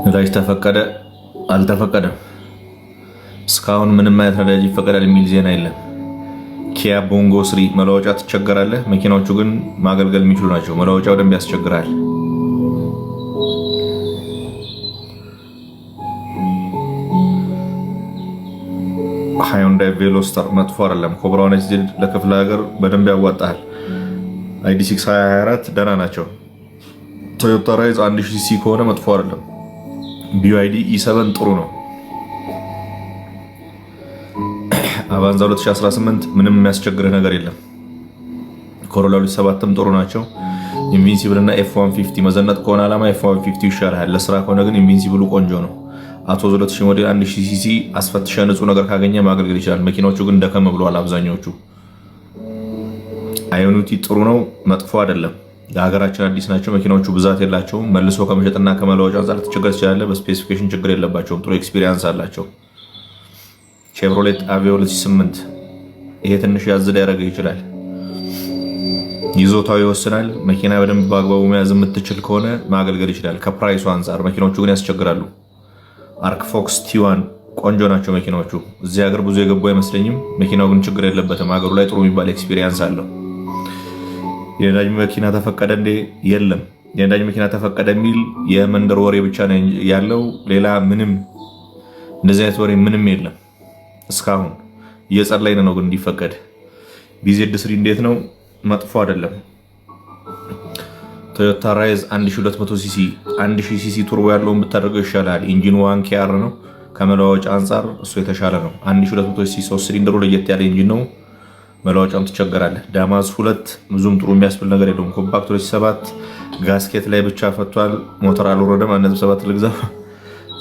ነዳጅ ተፈቀደ አልተፈቀደም እስካሁን ምንም አይነት ነዳጅ ይፈቀዳል የሚል ዜና የለም። ኪያ ቦንጎ ስሪ መለዋወጫ ትቸገራለህ። መኪናዎቹ ግን ማገልገል የሚችሉ ናቸው። መለዋወጫው ደንብ ያስቸግራል። ሃዩንዳይ ቬሎስተር መጥፎ አይደለም። ኮብራውን ኤስዲ ለክፍለ ሀገር በደንብ ያዋጣል። አይዲ6 2024 ደህና ናቸው። ቶዮታ ራይዝ 1000 ሲሲ ከሆነ መጥፎ አይደለም። ቢዋይዲ E7 ጥሩ ነው። አቫንዛ 2018 ምንም የሚያስቸግርህ ነገር የለም። ኮሮላ 2007ም ጥሩ ናቸው። ኢንቪንሲብል እና F150 መዘነጥ ከሆነ ዓላማ F150 ይሻላል። ለስራ ከሆነ ግን ኢንቪንሲብሉ ቆንጆ ነው። አቶዝ 2000 ሞዴል 1000 ሲሲ አስፈትሸ ንጹህ ነገር ካገኘ ማገልገል ይችላል። መኪናዎቹ ግን ደከም ብለዋል አብዛኛዎቹ። አዮኒቲ ጥሩ ነው፣ መጥፎ አይደለም። ለሀገራችን አዲስ ናቸው። መኪናዎቹ ብዛት የላቸውም። መልሶ ከመሸጥና ከመለወጫ አንጻር ትቸገር ትችላለህ። በስፔሲፊኬሽን ችግር የለባቸውም። ጥሩ ኤክስፒሪየንስ አላቸው። ቼቭሮሌት አቪዮ 2008 ይሄ ትንሽ ያዝ ሊያደርግ ይችላል። ይዞታው ይወስናል። መኪና በደንብ በአግባቡ መያዝ የምትችል ከሆነ ማገልገል ይችላል ከፕራይሱ አንጻር። መኪናዎቹ ግን ያስቸግራሉ። አርክ ፎክስ ቲ1 ቆንጆ ናቸው መኪናዎቹ። እዚህ ሀገር ብዙ የገቡ አይመስለኝም። መኪናው ግን ችግር የለበትም። ሀገሩ ላይ ጥሩ የሚባል ኤክስፒሪየንስ አለው። የነዳጅ መኪና ተፈቀደ እንዴ? የለም። የነዳጅ መኪና ተፈቀደ የሚል የመንደር ወሬ ብቻ ነው ያለው። ሌላ ምንም እንደዚህ አይነት ወሬ ምንም የለም። እስካሁን እየጸለይን ነው ግን እንዲፈቀድ። ቢዜድ3 እንዴት ነው? መጥፎ አይደለም። ቶዮታ ራይዝ 1200 ሲሲ 1000 ሲሲ ቱርቦ ያለውን ብታደርገው ይሻላል። ኢንጂኑ 1KR ነው። ከመለዋወጫ አንጻር እሱ የተሻለ ነው። 1200 ሲሲ 3 ሲሊንደሩ ለየት ያለ ኢንጂን ነው። መለዋወጫም ትቸገራለህ። ዳማዝ 2 ብዙም ጥሩ የሚያስብል ነገር የለውም። ኮምፓክት 2007 ጋስኬት ላይ ብቻ ፈቷል። ሞተር አልወረደም። 1.7 ልግዛ።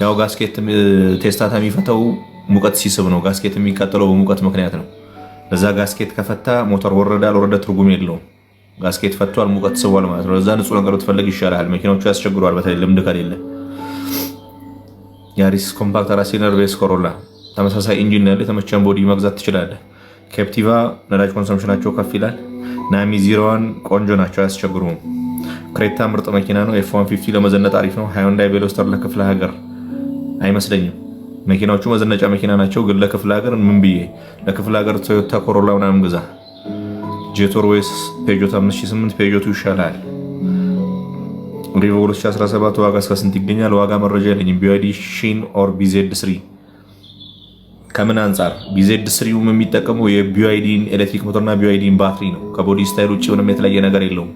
ያው ጋስኬት ቴስታታ የሚፈተው ሙቀት ሲስብ ነው። ጋስኬት የሚቃጠለው በሙቀት ምክንያት ነው። ለዛ ጋስኬት ከፈታ ሞተር ወረደ አልወረደ ትርጉም የለውም። ጋስኬት ፈቷል፣ ሙቀት ስቧል ማለት ነው። ለዛ ንጹህ ነገር ብትፈልግ ይሻላል። መኪናዎቹ ያስቸግሯል፣ በተለይ ልምድ ከሌለ። ያሪስ ኮምፓክት 4 ሲሊንደር ቤስ ኮሮላ ተመሳሳይ ኢንጂን ያለ የተመቸን ቦዲ መግዛት ትችላለህ። ኬፕቲቫ ነዳጅ ኮንሰምፕሽናቸው ከፍ ይላል። ናሚ 01 ቆንጆ ናቸው፣ አያስቸግሩም። ክሬታ ምርጥ መኪና ነው። F150 ለመዘነጥ አሪፍ ነው። ሃዩንዳይ ቬሎስተር ለክፍለ ሀገር አይመስለኝም። መኪናዎቹ መዘነጫ መኪና ናቸው፣ ግን ለክፍለ ሀገር ምን ብዬ ለክፍለ ሀገር ቶዮታ ኮሮላ ምናምን ግዛ። ጄቶር ወይስ ፔጆት 5008 ፔጆቱ ይሻላል። ሪቮ 2017 ዋጋ እስከ ስንት ይገኛል? ዋጋ መረጃ የለኝም። ቢዋይዲ ሺን ኦር ቢዜድ3 ከምን አንጻር? ቢዜድ3 የሚጠቀመው የቢዋይዲን ኤሌክትሪክ ሞተርና ቢዋይዲን ባትሪ ነው። ከቦዲ ስታይል ውጭ ምንም የተለየ ነገር የለውም።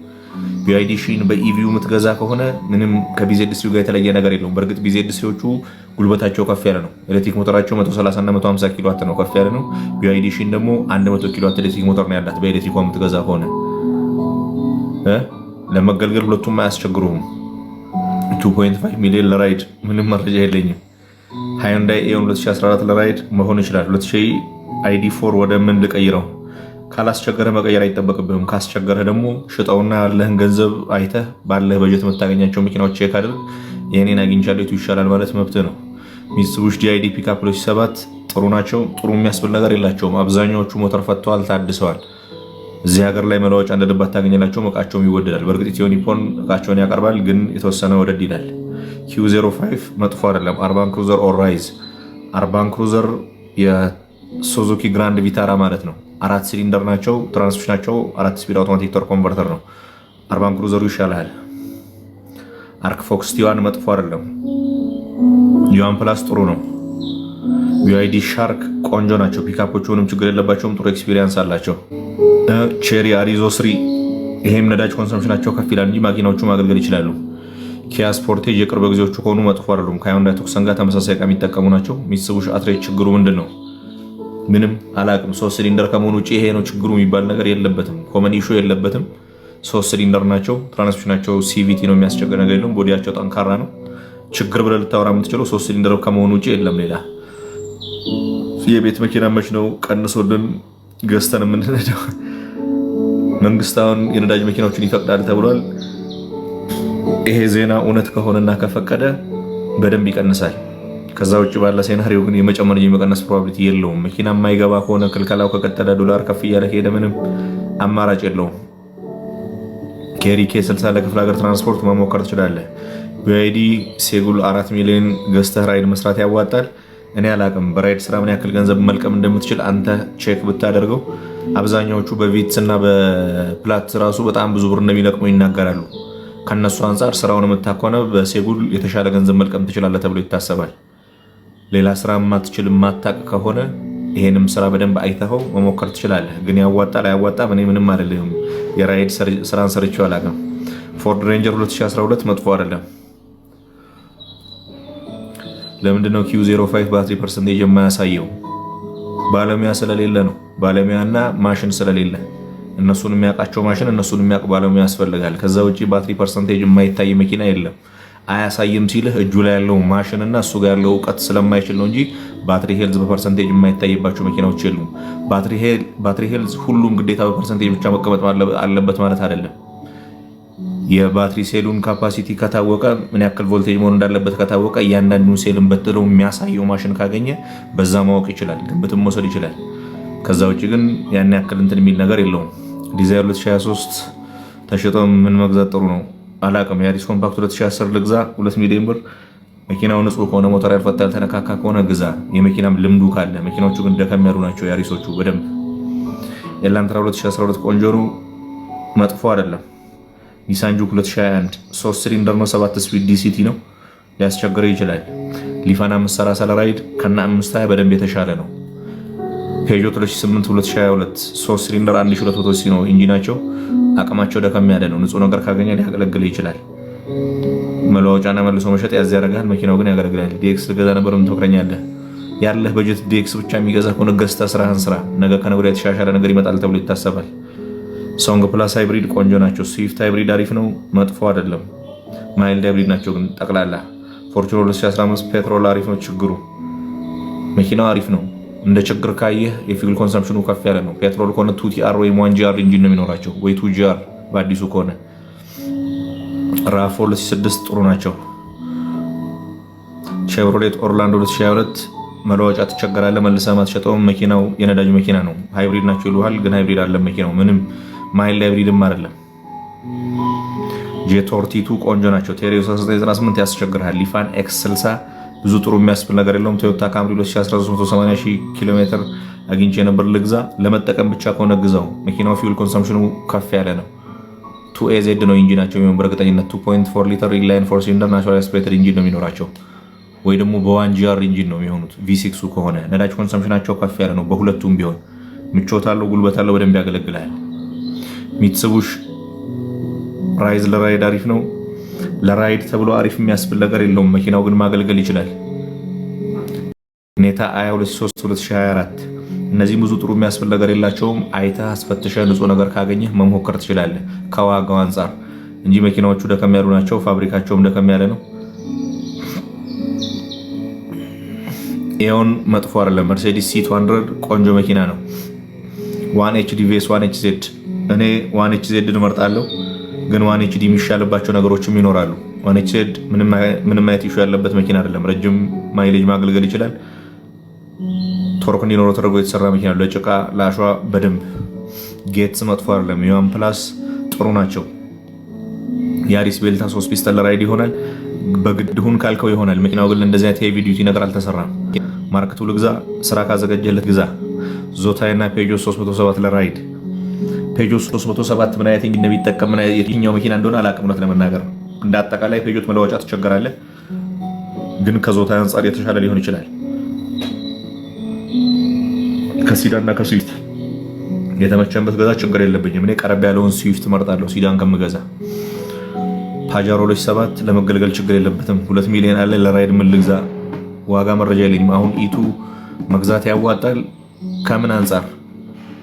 ቢዋይዲ ሺን በኢቪው የምትገዛ ከሆነ ምንም ከቢዜድ3 ጋር የተለየ ነገር የለውም። በእርግጥ ቢዜድ3ዎቹ ጉልበታቸው ከፍ ያለ ነው። ኤሌክትሪክ ሞተራቸው 130 እና 150 ኪሎዋት ነው፣ ከፍ ያለ ነው። ቢዋይዲ ሺን ደግሞ 100 ኪሎዋት ኤሌክትሪክ ሞተር ነው ያላት። በኤሌክትሪኳ የምትገዛ ከሆነ ለመገልገል ሁለቱም አያስቸግሩም። 2.5 ሚሊዮን ለራይድ ምንም መረጃ የለኝም። ሃዩንዳይ ኤዮን 2014 ለራይድ መሆን ይችላል። 2000 ID4 ወደ ምን ልቀይረው? ካላስቸገረ መቀየር አይጠበቅብህም። ካስቸገረ ደግሞ ሽጠውና ያለህን ገንዘብ አይተህ ባለህ በጀት የምታገኛቸው መኪናዎች ቼክ አድርግ። የኔን አግኝቻለሁ የቱ ይሻላል ማለት መብትህ ነው። ሚትሱቢሺ ጂአይዲ ፒክአፕ 2007 ጥሩ ናቸው። ጥሩ የሚያስብል ነገር የላቸውም። አብዛኛዎቹ ሞተር ፈተዋል፣ ታድሰዋል። እዚህ ሀገር ላይ መለዋወጫ እንደ ልብ አታገኝላቸውም። እቃቸውም ይወደዳል። በእርግጥ ኢትዮ ኒፖን እቃቸውን ያቀርባል፣ ግን የተወሰነ ወደድ ይላል። Q05 መጥፎ አይደለም። አርባን ክሩዘር ኦር ራይዝ። አርባን ክሩዘር የሱዙኪ ግራንድ ቪታራ ማለት ነው። 4 ሲሊንደር ናቸው። ትራንስሚሽናቸው 4 ስፒድ አውቶማቲክ ቶርክ ኮንቨርተር ነው። አርባን ክሩዘሩ ይሻላል። አርክ ፎክስ ቲ1 መጥፎ አይደለም። ዩዋን ፕላስ ጥሩ ነው። ቢዋይዲ ሻርክ ቆንጆ ናቸው። ፒካፖቹ ምንም ችግር የለባቸውም። ጥሩ ኤክስፒሪየንስ አላቸው። ቼሪ አሪዞ 3 ይሄም ነዳጅ ኮንሰምፕሽናቸው ከፍ ይላል እንጂ ማኪናዎቹ ማገልገል ይችላሉ። ኪያ ስፖርቴጅ የቅርብ ጊዜዎቹ ከሆኑ መጥፎ አይደሉም። ከሃዩንዳይ ቱክሰን ጋር ተመሳሳይ ዕቃ የሚጠቀሙ ናቸው። ሚትሱቢሺ አትሬት ችግሩ ምንድን ነው? ምንም አላቅም። 3 ሲሊንደር ከመሆኑ ውጭ ይሄ ነው ችግሩ የሚባል ነገር የለበትም። ኮመን ኢሹ የለበትም። 3 ሲሊንደር ናቸው። ትራንስሚሽናቸው ሲቪቲ ነው፣ የሚያስቸግር ነገር የለውም። ቦዲያቸው ጠንካራ ነው። ችግር ብለህ ልታወራ የምትችለው 3 ሲሊንደር ከመሆኑ ውጭ የለም። ሌላ የቤት መኪና መች ነው ቀንሶልን ገዝተን የምንነዳው? መንግስት አሁን የነዳጅ መኪናዎችን ይፈቅዳል ተብሏል። ይሄ ዜና እውነት ከሆነና ከፈቀደ በደንብ ይቀንሳል። ከዛ ውጭ ባለ ሴናሪዮ ግን የመጨመር የመቀነስ ፕሮባቢሊቲ የለውም። መኪና የማይገባ ከሆነ ክልከላው ከቀጠለ ዶላር ከፍ እያለ ሄደ፣ ምንም አማራጭ የለውም። ኬሪ K60 ለክፍለ ሀገር ትራንስፖርት መሞከር ትችላለህ። BYD ሴጉል 4 ሚሊዮን ገዝተህ ራይድ መስራት ያዋጣል? እኔ አላቅም። በራይድ ስራ ምን ያክል ገንዘብ መልቀም እንደምትችል አንተ ቼክ ብታደርገው። አብዛኛዎቹ በቪትስ እና በፕላት ራሱ በጣም ብዙ ብር እንደሚለቅሙ ይናገራሉ። ከነሱ አንጻር ስራውን የምታከሆነ በሴጉል የተሻለ ገንዘብ መልቀም ትችላለህ ተብሎ ይታሰባል። ሌላ ስራ የማትችል የማታቅ ከሆነ ይሄንም ስራ በደንብ አይተኸው መሞከር ትችላለህ። ግን ያዋጣል አያዋጣም እኔ ምንም አይደለም። የራይድ ስራን ሰርቼው አላውቅም። ፎርድ ሬንጀር 2012 መጥፎ አይደለም። ለምንድነው Q05 ባትሪ ፐርሰንቴጅ የማያሳየው? ባለሙያ ስለሌለ ነው። ባለሙያና ማሽን ስለሌለ እነሱን የሚያውቃቸው ማሽን እነሱን የሚያውቅ ባለሙያ ያስፈልጋል። ከዛ ውጪ ባትሪ ፐርሰንቴጅ የማይታይ መኪና የለም። አያሳይም ሲልህ እጁ ላይ ያለው ማሽን እና እሱ ጋር ያለው እውቀት ስለማይችል ነው እንጂ ባትሪ ሄልዝ በፐርሰንቴጅ የማይታይባቸው መኪናዎች የሉም። ባትሪ ሄልዝ ሁሉም ግዴታ በፐርሰንቴጅ ብቻ መቀመጥ አለበት ማለት አይደለም። የባትሪ ሴሉን ካፓሲቲ ከታወቀ ምን ያክል ቮልቴጅ መሆን እንዳለበት ከታወቀ እያንዳንዱን ሴልን በጥለው የሚያሳየው ማሽን ካገኘ በዛ ማወቅ ይችላል፣ ግምትም መውሰድ ይችላል። ከዛ ውጭ ግን ያን ያክል እንትን የሚል ነገር የለውም። ዲዛይር 2023 ተሽጦ ምን መግዛት ጥሩ ነው አላቅም። የአዲስ ኮምፓክት 2010 ልግዛ 2 ሚሊዮን ብር። መኪናው ንጹህ ከሆነ ሞተር ያልፈታ ያልተነካካ ከሆነ ግዛ፣ የመኪናም ልምዱ ካለ። መኪናዎቹ ግን ደከም ያሉ ናቸው የአሪሶቹ በደንብ። ኤላንትራ 2012 ቆንጆ ነው፣ መጥፎ አይደለም። ኒሳን ጁክ 2021 3 ሲሊንደር ነው፣ 7 ስፒድ ዲሲቲ ነው፣ ሊያስቸግር ይችላል። ሊፋን 530 ራይድ ከና 520 በደንብ የተሻለ ነው። ፔጆ 2008 2022 3 ሲሊንደር 1200 ሲሲ ነው ኢንጂናቸው። አቅማቸው ደከም ያለ ነው። ንጹህ ነገር ካገኘ ሊያገለግል ይችላል። መለዋወጫና መልሶ መሸጥ ያዝ ያደርጋል። መኪናው ግን ያገለግላል። ዲኤክስ ልገዛ ነበር ትመክረኛለህ? ያለህ በጀት ዲኤክስ ብቻ የሚገዛ ከሆነ ገዝተህ ስራህን ስራ። ነገ ከነገ ወዲያ የተሻሻለ ነገር ይመጣል ተብሎ ይታሰባል። ሶንግ ፕላስ ሃይብሪድ ቆንጆ ናቸው። ስዊፍት ሃይብሪድ አሪፍ ነው፣ መጥፎ አይደለም። ማይልድ ሃይብሪድ ናቸው ግን ጠቅላላ። ፎርቹነር 2015 ፔትሮል አሪፍ ነው። ችግሩ መኪናው አሪፍ ነው። እንደ ችግር ካየህ የፊውል ኮንሰምፕሽኑ ከፍ ያለ ነው። ፔትሮል ከሆነ 2TR ወይም 1GR ኢንጂን ነው የሚኖራቸው፣ ወይ 2GR በአዲሱ ከሆነ። ራፎ 2006 ጥሩ ናቸው። ቼቭሮሌት ኦርላንዶ 2022 መለዋወጫ ትቸገራለህ፣ መልሰህ ማትሸጠውም። መኪናው የነዳጅ መኪና ነው። ሃይብሪድ ናቸው ይሉሃል፣ ግን ሃይብሪድ አለ መኪናው። ምንም ማይልድ ሃይብሪድም አይደለም። ጄቶርቲቱ ቆንጆ ናቸው። ቴሬዮ 1998 ያስቸግራል። ሊፋን X60 ብዙ ጥሩ የሚያስብል ነገር የለውም። ቶዮታ ካምሪ 2013 ኪሎ ሜትር አግኝቼ ነበር ልግዛ። ለመጠቀም ብቻ ከሆነ ግዛው። መኪናው ፊውል ኮንሰምፕሽኑ ከፍ ያለ ነው። 2AZ ነው ኢንጂናቸው የሚሆን በእርግጠኝነት 2.4 ሊትር ኢንላይን 4 ሲሊንደር ናቹራል አስፒሬትድ ኢንጂን ነው የሚኖራቸው፣ ወይ ደግሞ በ1GR ኢንጂን ነው የሚሆኑት። V6 ከሆነ ነዳጅ ኮንሰምፕሽናቸው ከፍ ያለ ነው። በሁለቱም ቢሆን ምቾት አለው፣ ጉልበት አለው፣ በደንብ ያገለግላል። ሚትሱቡሽ ራይዝ ለራይድ አሪፍ ነው። ለራይድ ተብሎ አሪፍ የሚያስብል ነገር የለውም። መኪናው ግን ማገልገል ይችላል። ኔታ አያ 2023 እነዚህ ብዙ ጥሩ የሚያስብል ነገር የላቸውም። አይተህ አስፈትሸህ ንጹህ ነገር ካገኘህ መሞከር ትችላለህ ከዋጋው አንጻር እንጂ መኪናዎቹ ደከም ያሉ ናቸው። ፋብሪካቸውም ደከም ያለ ነው። ኤዮን መጥፎ አይደለም። መርሴዲስ C200 ቆንጆ መኪና ነው። 1HD ቬስ 1HZ እኔ 1HZ እመርጣለሁ፣ ግን 1HD የሚሻልባቸው ነገሮችም ይኖራሉ። 1HZ ምንም አይነት ኢሹ ያለበት መኪና አይደለም። ረጅም ማይሌጅ ማገልገል ይችላል። ቶርክ እንዲኖረው ተደርጎ የተሰራ መኪና ነው። ለጭቃ ለአሸዋ በደንብ። ጌትስ መጥፎ አይደለም። ዩዋን ፕላስ ጥሩ ናቸው። ያሪስ ቤልታ 3 ፒስተል ለራይድ ይሆናል። በግድ ሁን ካልከው ይሆናል። መኪናው ግን እንደዚህ አይነት ሄቪ ዲዩቲ ነገር አልተሰራም። ማርክቱ ልግዛ፣ ስራ ካዘጋጀለት ግዛ። ዞታይ እና ፔጆ 307 ለራይድ። ፔጆ 307 ምን አይነት ኢንጂን እንደሚጠቀም የትኛው መኪና እንደሆነ አላውቅም እውነት ለመናገር። እንደ አጠቃላይ ፔጆት መለዋወጫ ትቸገራለህ፣ ግን ከዞታይ አንጻር የተሻለ ሊሆን ይችላል። ከሲዳን እና ከስዊፍት የተመቸንበት ገዛ ችግር የለብኝም። እኔ ቀረብ ያለውን ስዊፍት መርጣለሁ ሲዳን ከምገዛ። ፓጃሮ 7 ለመገልገል ችግር የለበትም። 2 ሚሊዮን አለ። ለራይድ ምን ልግዛ? ዋጋ መረጃ የለኝም። አሁን ኢቱ መግዛት ያዋጣል? ከምን አንጻር?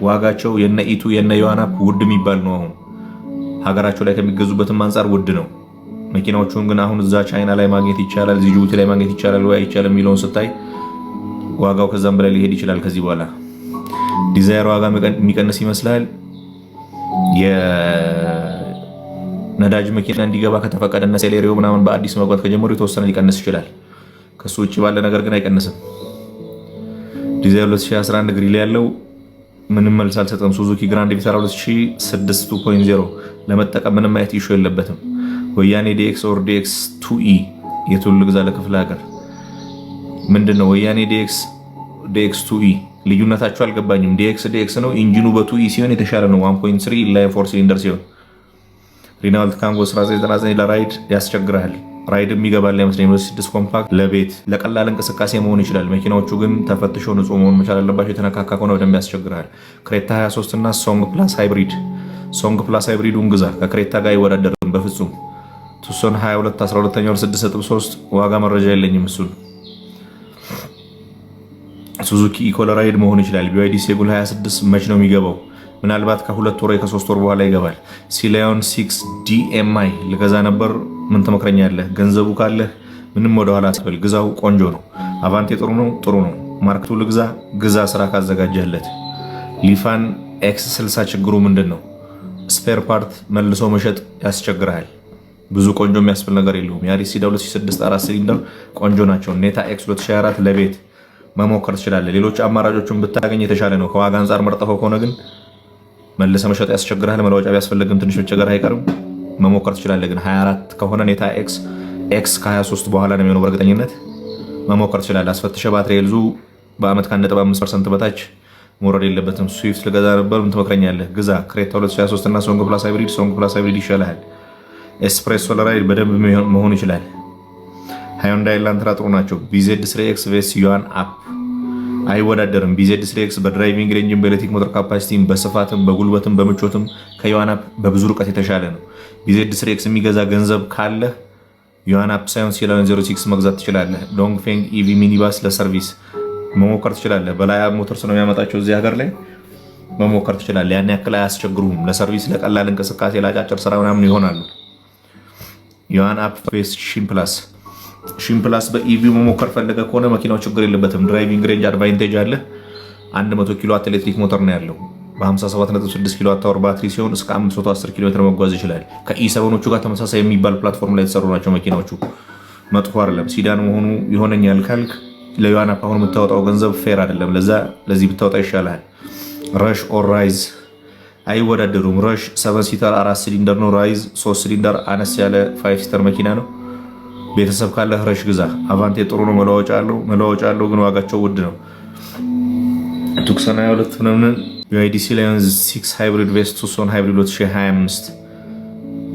ዋጋቸው የነ ኢቱ የነ ዮሐናፕ ውድ የሚባል ነው። አሁን ሀገራቸው ላይ ከሚገዙበትም አንጻር ውድ ነው። መኪናዎቹን ግን አሁን እዛ ቻይና ላይ ማግኘት ይቻላል፣ እዚህ ጅቡቲ ላይ ማግኘት ይቻላል ወይ አይቻልም የሚለውን ስታይ ዋጋው ከዛም በላይ ሊሄድ ይችላል ከዚህ በኋላ። ዲዛይር ዋጋ የሚቀንስ ይመስላል። የነዳጅ መኪና እንዲገባ ከተፈቀደና ሴሌሪዮ ምናምን በአዲስ መግባት ከጀመሩ የተወሰነ ሊቀንስ ይችላል። ከሱ ውጭ ባለ ነገር ግን አይቀንስም። ዲዛይር 2011 ግሪል ያለው ምንም መልስ አልሰጠም። ሱዙኪ ግራንድ ቪታራ 2006 2.0 ለመጠቀም ምንም አይነት ኢሹ የለበትም። ወያኔ ዲኤክስ ኦር ዲኤክስ 2E የቱን ልግዛ ለክፍለ ሀገር? ምንድነው ወያኔ ዲኤክስ 2E? ልዩነታቸው አልገባኝም። ዲኤክስ ነው። ኢንጂኑ በ2E ሲሆን የተሻለ ነው። 1.3 ላይ 4 ሲሊንደር ሲሆን ሪናልት ካንጎ 1999 ለራይድ ያስቸግራል። ራይድም ይገባል አይመስለኝም። 6 ኮምፓክት ለቤት ለቀላል እንቅስቃሴ መሆን ይችላል። መኪናዎቹ ግን ተፈትሾ ንጹህ መሆን መቻል አለባቸው። የተነካካ ከሆነ በደንብ ያስቸግራል። ክሬታ 23 እና ሶንግ ፕላስ ሃይብሪድ። ሶንግ ፕላስ ሃይብሪዱን ግዛ። ከክሬታ ጋር አይወዳደርም በፍጹም። ቱሶን 22 12ኛ ወር 6.3 ዋጋ መረጃ የለኝም እሱን። ሱዙኪ ኢኮለራይድ መሆን ይችላል። ቢዋይዲ ሴጉል 26 መች ነው የሚገባው? ምናልባት ከ2 ወር ከ3 ወር በኋላ ይገባል። ሲላዮን 6 DMI ልገዛ ነበር። ምን ትመክረኛለህ? ገንዘቡ ካለህ ምንም ወደኋላ አትበል፣ ግዛው። ቆንጆ ነው። አቫንቴ ጥሩ ነው። ማርክቱ ልግዛ፣ ግዛ ስራ ካዘጋጀህለት። ሊፋን X60 ችግሩ ምንድን ነው? ስፔር ፓርት መልሶ መሸጥ ያስቸግራል። ብዙ ቆንጆ የሚያስብል ነገር የለውም። ያሪስ ሲዳ 2006 4 ሲሊንደር ቆንጆ ናቸው። ኔታ X 2024 ለቤት መሞከር ትችላለህ። ሌሎች አማራጮችን ብታገኝ የተሻለ ነው። ከዋጋ አንጻር መርጠፈው ከሆነ ግን መልሰ መሸጥ ያስቸግራል። መለወጫ ቢያስፈልግም ትንሽ መቸገር አይቀርም። መሞከር ትችላለህ። ግን 24 ከሆነ ኔታ ኤክስ ከ23 በኋላ ነው የሚሆነው። በእርግጠኝነት መሞከር ትችላለህ። አስፈትሸ ባትሪ ኤልዙ በአመት ከ1.5% በታች መውረድ የለበትም። ስዊፍት ልገዛ ነበር። ምን ትመክረኛለህ? ግዛ። ክሬታ 2023 እና ሶንግ ፕላስ ሃይብሪድ ይሻልሃል። ኤስፕሬሶ ለራይድ በደንብ መሆን ይችላል። ሃዩንዳይ ኤላንትራ ጥሩ ናቸው። BZ3X ቬስ ዩዋን አፕ አይወዳደርም። BZ3X በድራይቪንግ ሬንጅን በኤሌክትሪክ ሞተር ካፓሲቲም በስፋትም በጉልበትም በምቾትም ከዩዋን አፕ በብዙ ርቀት የተሻለ ነው። BZ3X የሚገዛ ገንዘብ ካለህ ዩዋን አፕ ሳይሆን ሲላዮን 06 መግዛት ትችላለህ። ዶንግፌንግ ኢቪ ሚኒባስ ለሰርቪስ መሞከር ትችላለህ። በላይ ሞተርስ ነው የሚያመጣቸው እዚህ ሀገር ላይ መሞከር ትችላለህ። ያን ያክል አያስቸግሩም። ለሰርቪስ ለቀላል እንቅስቃሴ ለአጫጭር ስራ ምናምን ይሆናሉ። ዩዋን አፕ ፌስ ሺምፕላስ በኢቪ መሞከር ፈለገ ከሆነ መኪናው ችግር የለበትም። ድራይቪንግ ሬንጅ አድቫንቴጅ አለ። 100 ኪሎዋት ኤሌክትሪክ ሞተር ነው ያለው። በ57.6 ኪሎዋት አወር ባትሪ ሲሆን እስከ 510 ኪሎ ሜትር መጓዝ ይችላል። ከኢ7ኖቹ ጋር ተመሳሳይ የሚባል ፕላትፎርም ላይ የተሰሩ ናቸው መኪናዎቹ። መጥፎ አይደለም። ሲዳን መሆኑ ይሆነኛል ካልክ ለዩዋን አፕ አሁን የምታወጣው ገንዘብ ፌር አይደለም። ለዚህ ብታወጣ ይሻላል። ረሽ ኦር ራይዝ አይወዳደሩም። ረሽ 7 ሲተር 4 ሲሊንደር ነው። ራይዝ 3 ሲሊንደር አነስ ያለ 5 ሲተር መኪና ነው። ቤተሰብ ካለህ ረሽ ግዛ። አቫንቴ ጥሩ ነው። መለዋወጫ አለው ግን ዋጋቸው ውድ ነው። ቱክሰን 22 ምናምን BYD ሲላዮን 6 ሃይብሪድ ቬስ ቱሶን ሃይብሪድ 2025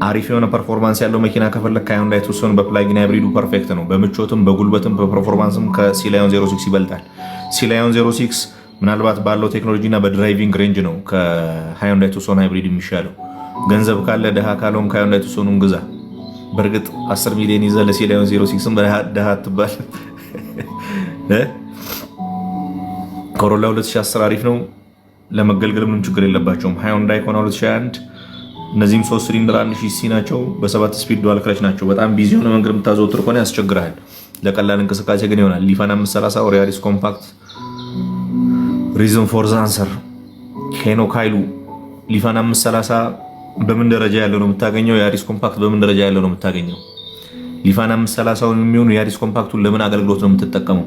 አሪፍ የሆነ ፐርፎርማንስ ያለው መኪና ከፈለክ ሃዩንዳይ ቱሶን በፕላጊን ሃይብሪዱ ፐርፌክት ነው። በምቾትም በጉልበትም በፐርፎርማንስም ከሲላዮን 06 ይበልጣል። ሲላዮን 06 ምናልባት ባለው ቴክኖሎጂ እና በድራይቪንግ ሬንጅ ነው ከሃዩንዳይ ቱሶን ሃይብሪድ የሚሻለው። ገንዘብ ካለ ደሃ ካለውም ከሃዩንዳይ ቱሶኑን ግዛ። በእርግጥ 10 ሚሊዮን ይዘህ ለሲላዮን 06ም ደሃ አትባል። ኮሮላ 2010 አሪፍ ነው። ለመገልገል ምንም ችግር የለባቸውም። ሃዩንዳይ ኮና 2021 እነዚህም 3 ሲሊንደር 1000 ሲሲ ናቸው። በ7 ስፒድ ዱዋል ክለች ናቸው። በጣም ቢዚ የሆነ መንገድ የምታዘወትር ከሆነ ያስቸግራል። ለቀላል እንቅስቃሴ ግን ይሆናል። ሊፋን 530 ኦር ያሪስ ኮምፓክት ሪዝን ፎር ዘ አንሰር ሄኖክ ኃይሉ ሊፋን 530 በምን ደረጃ ያለው ነው የምታገኘው? ያሪስ ኮምፓክት በምን ደረጃ ያለው ነው የምታገኘው? ሊፋን 530ውን የሚሆኑ ያሪስ ኮምፓክቱን ለምን አገልግሎት ነው የምትጠቀመው?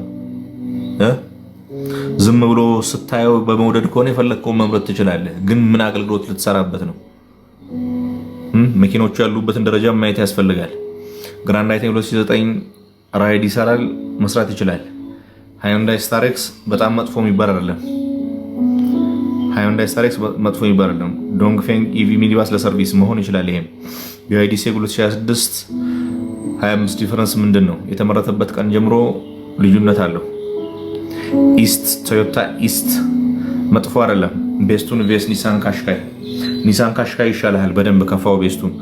ዝም ብሎ ስታየው በመውደድ ከሆነ የፈለግከውን መምረጥ ትችላለህ። ግን ምን አገልግሎት ልትሰራበት ነው? መኪኖቹ ያሉበትን ደረጃ ማየት ያስፈልጋል። ግራንድ አይ 2009 ራይድ ይሰራል፣ መስራት ይችላል። ሃዩንዳይ ስታሬክስ በጣም መጥፎ የሚባል አይደለም። ዶንግፌንግ ኢቪ ሚኒባስ ለሰርቪስ መሆን ይችላል። ይሄም BYD ሴጉል 2026 25 ዲፈረንስ ምንድን ነው? የተመረተበት ቀን ጀምሮ ልዩነት አለው። ቶዮታ ኢስት መጥፎ አይደለም። ቤስቱን ቬስ ኒሳን ካሽካይ ይሻልሃል በደንብ ከፋው። ቤስቱን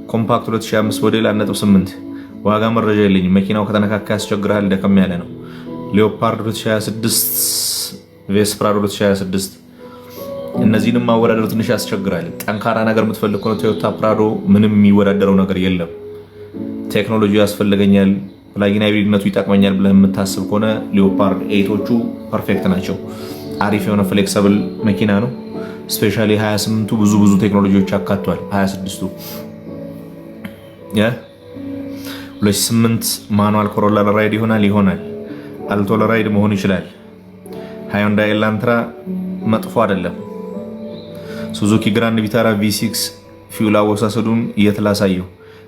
ኮምፓክት 2005 ሞዴል 1.8 ዋጋ መረጃ የለኝም። መኪናው ከተነካካ ያስቸግራል። ደከም ያለ ነው። ሌኦፓርድ 2026 ቬስ ፕራዶ 2026 እነዚህንም ማወዳደር ትንሽ ያስቸግራል። ጠንካራ ነገር የምትፈልግ ከሆነ ቶዮታ ፕራዶ ምንም የሚወዳደረው ነገር የለም። ቴክኖሎጂ ያስፈልገኛል፣ ፕላጊን ሃይብሪድነቱ ይጠቅመኛል ብለህ የምታስብ ከሆነ ሌኦፓርድ 8ዎቹ ፐርፌክት ናቸው። አሪፍ የሆነ ፍሌክሰብል መኪና ነው። ስፔሻሊ 28ቱ ብዙ ቴክኖሎጂዎች አካቷል። 26ቱ 2008 ማኑዋል ኮሮላ ለራይድ ይሆናል። አልቶ ለራይድ መሆን ይችላል። ሃዩንዳይ ኤላንትራ መጥፎ አይደለም። ሱዙኪ ግራንድ ቪታራ V6 ፊውል አወሳሰዱን የት ላሳየው?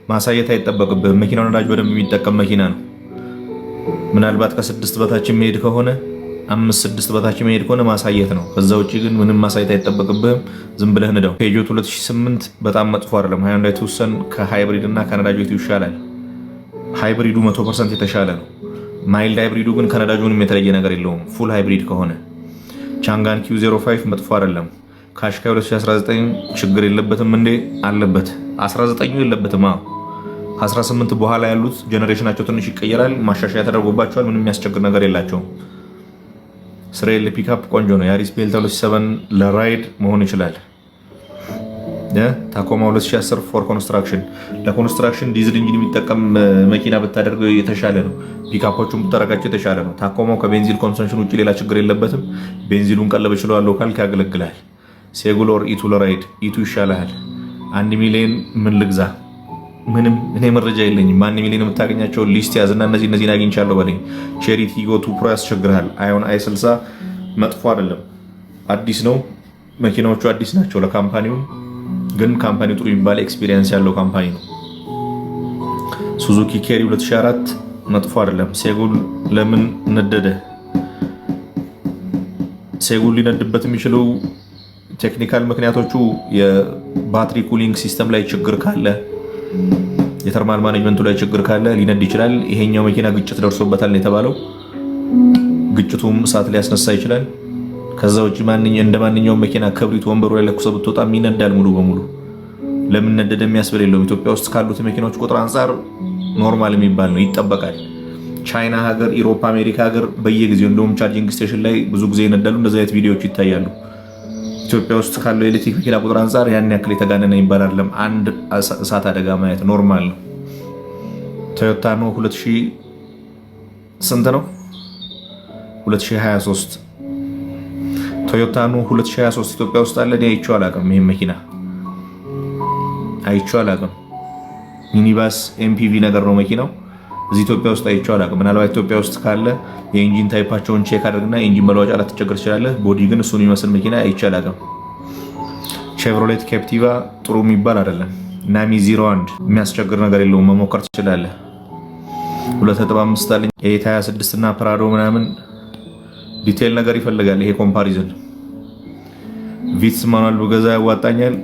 ማሳየት አይጠበቅብህም። መኪናው ነዳጅ በደንብ የሚጠቀም መኪና ነው። ምናልባት ከ6 በታች የሚሄድ ከሆነ 5-6 በታች የሚሄድ ከሆነ ማሳየት ነው። ከዛ ውጭ ግን ምንም ማሳየት አይጠበቅብህም። ዝም ብለህ ንዳው። ፔጆት 2008 በጣም መጥፎ አይደለም። ሃይንዳይ ቱሰን ከሃይብሪድ እና ከነዳጅ ቤቱ ይሻላል። ሃይብሪዱ 100% የተሻለ ነው። ማይልድ ሃይብሪዱ ግን ከነዳጁ ምንም የተለየ ነገር የለውም። ፉል ሃይብሪድ ከሆነ ቻንጋን Q05 መጥፎ አይደለም። ካሽካይ 2019 ችግር የለበትም እንዴ? አለበት። 19 የለበትም። 18 በኋላ ያሉት ጀነሬሽናቸው ትንሽ ይቀየራል፣ ማሻሻያ ተደርጎባቸዋል። ምንም የሚያስቸግር ነገር የላቸውም። ስሬል ፒካፕ ቆንጆ ነው። ያሪስ ቤልታ 2007 ለራይድ መሆን ይችላል። ታኮማ 2010 ፎር ኮንስትራክሽን፣ ለኮንስትራክሽን ዲዝል ኢንጂን የሚጠቀም መኪና ብታደርገው የተሻለ ነው። ፒካፖቹን ብታረጋቸው የተሻለ ነው። ታኮማው ከቤንዚል ኮንሰንሽን ውጭ ሌላ ችግር የለበትም። ቤንዚሉን ቀለብ ችለዋለሁ ካልክ ያገለግላል። ሴጉል ኦር ኢቱ ለራይድ ኢቱ ይሻላል። 1 ሚሊዮን ምን ልግዛ? ምንም እኔ መረጃ የለኝም። 1 ሚሊዮን የምታገኛቸው ሊስት ያዝና እነዚህን አግኝቻለሁ በለኝ። ቼሪ ቲጎ 2 ፕሮ ያስቸግራል። አዮን i60 መጥፎ አይደለም፣ አዲስ ነው። መኪናዎቹ አዲስ ናቸው ለካምፓኒው፣ ግን ካምፓኒው ጥሩ የሚባል ኤክስፒሪየንስ ያለው ካምፓኒ ነው። ሱዙኪ ኬሪ 2004 መጥፎ አይደለም። ሴጉል ለምን ነደደ? ሴጉል ሊነድበት የሚችለው ቴክኒካል ምክንያቶቹ የባትሪ ኩሊንግ ሲስተም ላይ ችግር ካለ፣ የተርማል ማኔጅመንቱ ላይ ችግር ካለ ሊነድ ይችላል። ይሄኛው መኪና ግጭት ደርሶበታል ነው የተባለው። ግጭቱም እሳት ሊያስነሳ ይችላል። ከዛ ውጭ እንደ ማንኛውም መኪና ክብሪት ወንበሩ ላይ ለኩሰ ብትወጣ ይነዳል ሙሉ በሙሉ። ለምን ነደደ የሚያስብል የለውም። ኢትዮጵያ ውስጥ ካሉት መኪናዎች ቁጥር አንጻር ኖርማል የሚባል ነው፣ ይጠበቃል። ቻይና ሀገር፣ ኢሮፓ፣ አሜሪካ ሀገር በየጊዜው እንደውም ቻርጂንግ ስቴሽን ላይ ብዙ ጊዜ ይነዳሉ። እንደዚህ አይነት ቪዲዮዎች ይታያሉ። ኢትዮጵያ ውስጥ ካለው ኤሌክትሪክ መኪና ቁጥር አንጻር ያን ያክል የተጋነነ ይባላል። አንድ እሳት አደጋ ማየት ኖርማል ነው። ቶዮታ ነው 2000 ስንት ነው? 2023 ቶዮታ ነው 2023 ኢትዮጵያ ውስጥ አለ። እኔ አይቼው አላውቅም። ይሄን መኪና አይቼው አላውቅም። ሚኒባስ ኤምፒቪ ነገር ነው መኪናው። እዚህ ኢትዮጵያ ውስጥ አይቼው አላውቅም። ምናልባት ኢትዮጵያ ውስጥ ካለ የኢንጂን ታይፓቸውን ቼክ አድርግና ኢንጂን መለዋወጫ ላትቸገር ትችላለህ። ቦዲ ግን እሱን የሚመስል መኪና አይቼ አላውቅም። ቼቭሮሌት ካፕቲቫ ጥሩ የሚባል አይደለም። ናሚ 01 የሚያስቸግር ነገር የለውም፣ መሞከር ትችላለህ። 2.5 አለኝ። 26 እና ፕራዶ ምናምን ዲቴል ነገር ይፈልጋል። ይሄ ኮምፓሪዝን ቪትስ ማኑዋል በገዛ ያዋጣኛል፣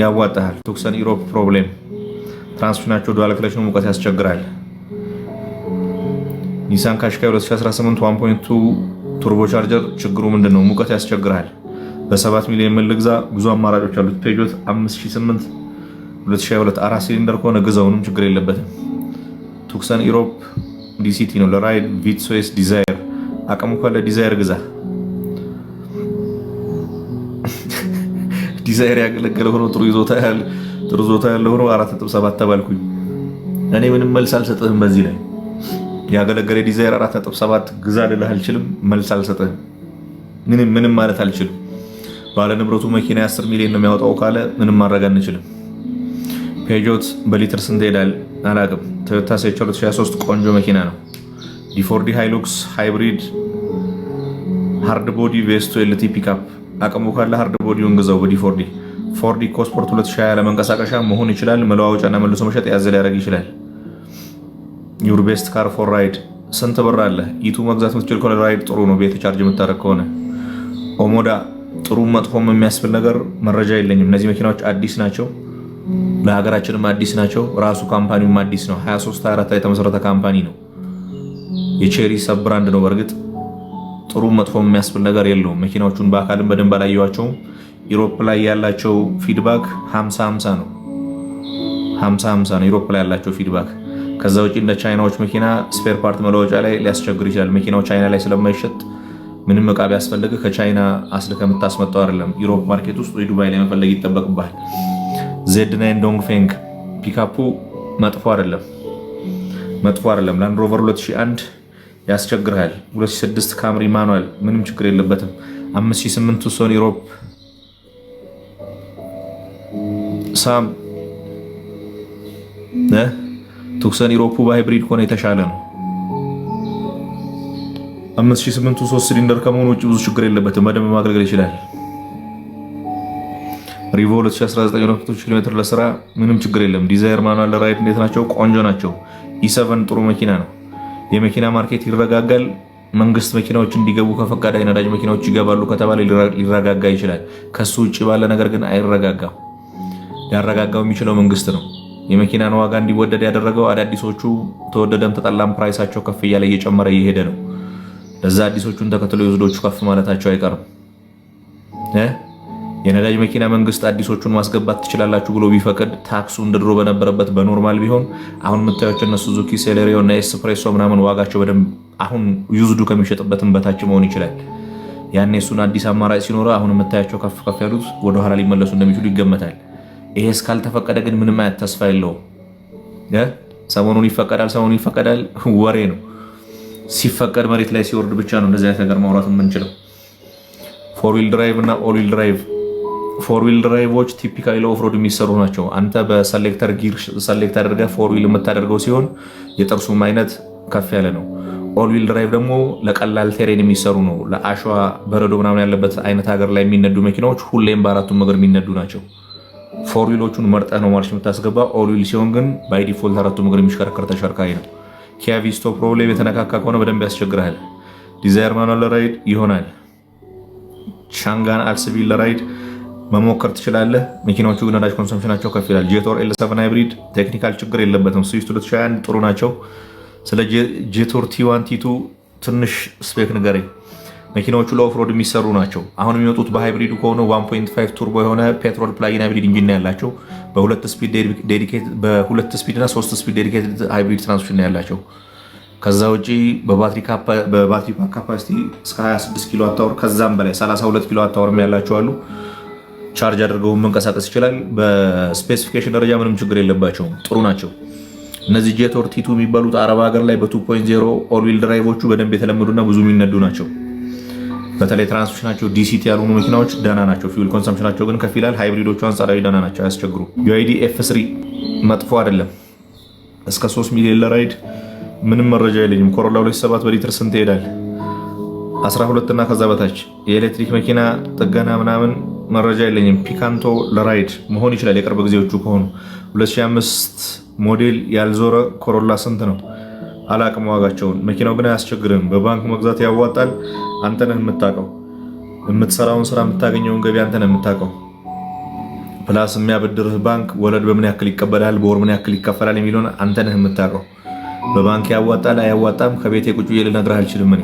ያዋጣሃል። ቱክሰን ኢሮፕ ፕሮብሌም ትራንስሚሽናቸው ዱዋል ክለች ነው፣ ሙቀት ያስቸግራል። ኒሳን ካሽካይ 2018 1.2 ቱርቦ ቻርጀር ችግሩ ምንድነው? ሙቀት ያስቸግራል። በ7 ሚሊዮን ምን ልግዛ? ብዙ አማራጮች አሉት። ፔጆት 5008 2022 4 ሲሊንደር ከሆነ ግዛውንም ችግር የለበትም። ቱክሰን ኢሮፕ ዲሲቲ ነው ለራይድ። ቪትስ ወይስ ዲዛይር? አቅሙ ካለ ዲዛይር ግዛ። ዲዛይር ያገለገለ ሆኖ ጥሩ ይዞታ ያለው ሆኖ 4.7 ተባልኩኝ። እኔ ምንም መልስ አልሰጥህም በዚህ ላይ። ያገለገለ ዲዛይር 4.7 ግዛ ልልህ አልችልም። መልስ አልሰጥህም። ምንም ማለት አልችልም። ባለ ንብረቱ መኪና 10 ሚሊዮን ነው የሚያወጣው ካለ ምንም ማድረግ አንችልም። ፔጆት በሊትር ስንት ይሄዳል አላውቅም። ቶዮታ ሴቻ 2023 ቆንጆ መኪና ነው። ዲ4ዲ ሃይሉክስ ሃይብሪድ ሃርድ ቦዲ ቬስቶ ኤልቲ ፒካፕ አቅሙ ካለ ሃርድ ቦዲውን ግዛው በዲ4ዲ። ፎርድ ኢኮስፖርት 2020 ለመንቀሳቀሻ መሆን ይችላል። መለዋወጫና መልሶ መሸጥ ያዘ ሊያደርግ ይችላል። ዩር ቤስት ካር ፎር ራይድ ስንት ብር አለ? ኢቱ መግዛት የምትችል ከሆነ ራይድ ጥሩ ነው፣ ቤት ቻርጅ የምታደርግ ከሆነ። ኦሞዳ ጥሩ መጥፎም የሚያስብል ነገር መረጃ የለኝም። እነዚህ መኪናዎች አዲስ ናቸው፣ ለሀገራችንም አዲስ ናቸው። ራሱ ካምፓኒውም አዲስ ነው። 23/24 ላይ የተመሰረተ ካምፓኒ ነው። የቼሪ ሰብ ብራንድ ነው። በእርግጥ ጥሩ መጥፎም የሚያስብል ነገር የለውም። መኪናዎቹን በአካልም በደንብ አላየኋቸውም። ኢሮፕ ላይ ያላቸው ፊድባክ 50-50 ነው። 50-50 ነው ኢሮፕ ላይ ያላቸው ፊድባክ። ከዛ ውጭ እንደ ቻይናዎች መኪና ስፔር ፓርት መለወጫ ላይ ሊያስቸግር ይችላል። መኪናው ቻይና ላይ ስለማይሸጥ ምንም እቃ ቢያስፈልግ ከቻይና አስልከ የምታስመጣው አይደለም። ኢሮፕ ማርኬት ውስጥ ወይ ዱባይ ላይ መፈለግ ይጠበቅብሃል። Z9 ዶንግፌንግ ፒካፑ መጥፎ አይደለም። ላንድ ሮቨር 2001 ያስቸግርሃል። 2006 ካምሪ ማኑዋል ምንም ችግር የለበትም። 5008 ቱሶን ኢሮፕ ሳም ቱክሰን ኢሮፑ በሃይብሪድ ከሆነ የተሻለ ነው። 5008 3 ሲሊንደር ከመሆኑ ውጭ ብዙ ችግር የለበትም። በደንብ ማገልገል ይችላል። ሪቮ 2019 ኪሎ ሜትር ለስራ ምንም ችግር የለም። ዲዛይር ማኑዋል ራይድ እንዴት ናቸው? ቆንጆ ናቸው። E7 ጥሩ መኪና ነው። የመኪና ማርኬት ይረጋጋል። መንግስት መኪናዎች እንዲገቡ ከፈቀደ የነዳጅ መኪናዎች ይገባሉ ከተባለ ሊረጋጋ ይችላል። ከሱ ውጭ ባለ ነገር ግን አይረጋጋም። ሊያረጋጋው የሚችለው መንግስት ነው። የመኪናን ዋጋ እንዲወደድ ያደረገው አዳዲሶቹ ተወደደም ተጠላም ፕራይሳቸው ከፍ እያለ እየጨመረ እየሄደ ነው። ለዛ አዲሶቹን ተከትሎ የወዝዶቹ ከፍ ማለታቸው አይቀርም። የነዳጅ መኪና መንግስት አዲሶቹን ማስገባት ትችላላችሁ ብሎ ቢፈቅድ ታክሱ እንደድሮ በነበረበት በኖርማል ቢሆን አሁን የምታዩቸው እነ ሱዙኪ ሴሌሪዮ እና ኤስፕሬሶ ምናምን ዋጋቸው በደንብ አሁን ዩዝዱ ከሚሸጥበትም በታች መሆን ይችላል። ያኔ እሱን አዲስ አማራጭ ሲኖረው አሁን የምታያቸው ከፍ ከፍ ያሉት ወደኋላ ሊመለሱ እንደሚችሉ ይገመታል። ይሄ እስካልተፈቀደ ግን ምንም አይነት ተስፋ የለውም። ሰሞኑን ይፈቀዳል ወሬ ነው። ሲፈቀድ መሬት ላይ ሲወርድ ብቻ ነው እንደዚህ አይነት ነገር ማውራት የምንችለው። ፎር ዊል ድራይቭ እና ኦል ዊል ድራይቭ ፎር ዊል ድራይቮች ቲፒካሊ ለኦፍሮድ የሚሰሩ ናቸው። አንተ በሰሌክተር ጊር ሰሌክት አድርገህ ፎር ዊል የምታደርገው ሲሆን የጥርሱም አይነት ከፍ ያለ ነው። ኦል ዊል ድራይቭ ደግሞ ለቀላል ቴሬን የሚሰሩ ነው። ለአሸዋ በረዶ ምናምን ያለበት አይነት ሀገር ላይ የሚነዱ መኪናዎች ሁሌም በአራቱም እግር የሚነዱ ናቸው። ፎር ዊሎቹን መርጠህ ነው ማርሽ የምታስገባ። ኦል ዊል ሲሆን ግን ባይ ዲፎልት አራቱም እግር የሚሽከረከር ተሽከርካሪ ነው። ኪያ ቪስቶ ፕሮብሌም የተነካካ ከሆነ በደንብ ያስቸግራል። ዲዛይር ማኑዋል ራይድ ይሆናል። ሻንጋን አልስቪል ራይድ መሞከር ትችላለህ። መኪናዎቹ ግን ነዳጅ ኮንሰምፕሽናቸው ከፍ ይላል። ጄቶር ኤል7 ሃይብሪድ ቴክኒካል ችግር የለበትም። ስዊፍት 2021 ጥሩ ናቸው። ስለ ጄቶር ቲ1 ቲ2 ትንሽ ስፔክ ንገረኝ። መኪናዎቹ ለኦፍሮድ የሚሰሩ ናቸው። አሁን የሚወጡት በሃይብሪዱ ከሆነ 1.5 ቱርቦ የሆነ ፔትሮል ፕላጊን ሃይብሪድ ኢንጂን ያላቸው በሁለት ስፒድ እና 3 ስፒድ ዴዲኬትድ ሃይብሪድ ትራንስሚሽን ያላቸው። ከዛ ውጪ በባትሪ ፓክ ካፓሲቲ እስከ 26 ኪሎ ዋት አወር ከዛም በላይ 32 ኪሎ ዋት አወር ያላቸው አሉ። ቻርጅ አድርገው መንቀሳቀስ ይችላል። በስፔሲፊኬሽን ደረጃ ምንም ችግር የለባቸውም፣ ጥሩ ናቸው። እነዚህ ጄቶር ቲ2 የሚባሉት አረብ ሀገር ላይ በ2.0 ኦል ዊል ድራይቮቹ በደንብ የተለመዱና ብዙ የሚነዱ ናቸው። በተለይ ትራንስሚሽናቸው ዲሲቲ ያልሆኑ መኪናዎች ደህና ናቸው። ፊውል ኮንሰምፕሽናቸው ግን ከፍ ይላል። ሃይብሪዶቹ አንጻራዊ ደህና ናቸው፣ አያስቸግሩ። ዩአይዲ ኤፍ3 መጥፎ አይደለም። እስከ 3 ሚሊዮን ለራይድ ምንም መረጃ የለኝም። ኮሮላ 27 በሊትር ስንት ይሄዳል? 12 እና ከዛ በታች። የኤሌክትሪክ መኪና ጥገና ምናምን መረጃ የለኝም። ፒካንቶ ለራይድ መሆን ይችላል የቅርብ ጊዜዎቹ ከሆኑ። 2005 ሞዴል ያልዞረ ኮሮላ ስንት ነው? አላቅም ዋጋቸውን። መኪናው ግን አያስቸግርም። በባንክ መግዛት ያዋጣል። አንተ ነህ የምታውቀው። የምትሰራውን ስራ የምታገኘውን ገቢ አንተ ነህ የምታውቀው። ፕላስ የሚያበድርህ ባንክ ወለድ በምን ያክል ይቀበላል፣ በወር ምን ያክል ይከፈላል የሚለውን አንተ ነህ የምታውቀው። በባንክ ያዋጣል አያዋጣም ከቤቴ ቁጭ ብዬ ልነግርህ አልችልም እኔ።